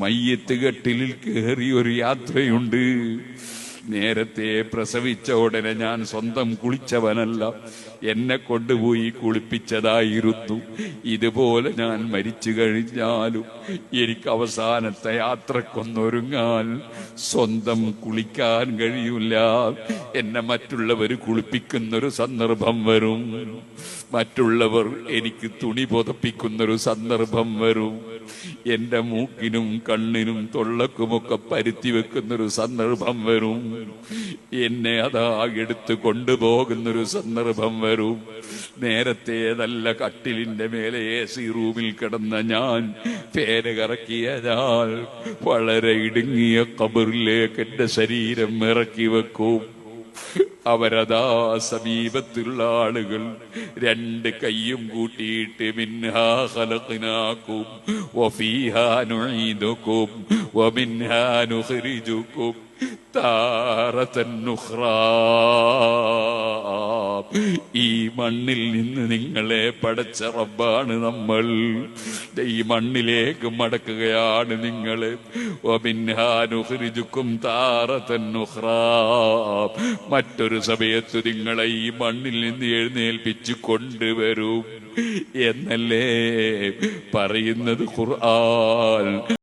മയ്യത്ത് കട്ടിലിൽ കയറി ഒരു യാത്രയുണ്ട്. നേരത്തെ പ്രസവിച്ച ഉടനെ ഞാൻ സ്വന്തം കുളിച്ചവനല്ല, എന്നെ കൊണ്ടുപോയി കുളിപ്പിച്ചതായിരുന്നു. ഇതുപോലെ ഞാൻ മരിച്ചു കഴിഞ്ഞാലും എനിക്ക് അവസാനത്തെ യാത്രക്കൊന്നൊരുങ്ങാൻ സ്വന്തം കുളിക്കാൻ കഴിയില്ല. എന്നെ മറ്റുള്ളവർ കുളിപ്പിക്കുന്നൊരു സന്ദർഭം വരും, മറ്റുള്ളവർ എനിക്ക് തുണി പുതപ്പിക്കുന്നൊരു സന്ദർഭം വരും, എന്റെ മൂക്കിനും കണ്ണിനും തൊള്ളക്കുമൊക്കെ പരുത്തി വെക്കുന്നൊരു സന്ദർഭം വരും, എന്നെ അതാ എടുത്ത് കൊണ്ടുപോകുന്നൊരു സന്ദർഭം വരും. നേരത്തെ നല്ല കട്ടിലിന്റെ മേലെ AC റൂമിൽ കിടന്ന ഞാൻ ഫാന് കറക്കിയാൽ വളരെ ഇടുങ്ങിയ ഖബറിലേക്ക് എന്റെ ശരീരം ഇറക്കി വെക്കും. അവരതാ സമീപത്തുള്ള ആളുകൾ രണ്ട് കൈയും കൂട്ടിയിട്ട് മിൻഹാ ഖലഖ്നാകും വഫീഹാ നുഈദുകും വമിൻഹാ നുഖ്രിജുകും താറതൻ ഉഖ്റാ, ഈ മണ്ണിൽ നിന്ന് നിങ്ങളെ പടച്ച റബ്ബാണ് നമ്മൾ, ഈ മണ്ണിലേക്ക് മടക്കുകയാണ് നിങ്ങള്. വമിൻഹാ നുഖ്രിജുകും താറതൻ ഉഖ്റാ, മറ്റൊരു സമയത്ത് നിങ്ങളെ ഈ മണ്ണിൽ നിന്ന് എഴുന്നേൽപ്പിച്ചു കൊണ്ടുവരും എന്നല്ലേ പറയുന്നത് ഖുർആൻ.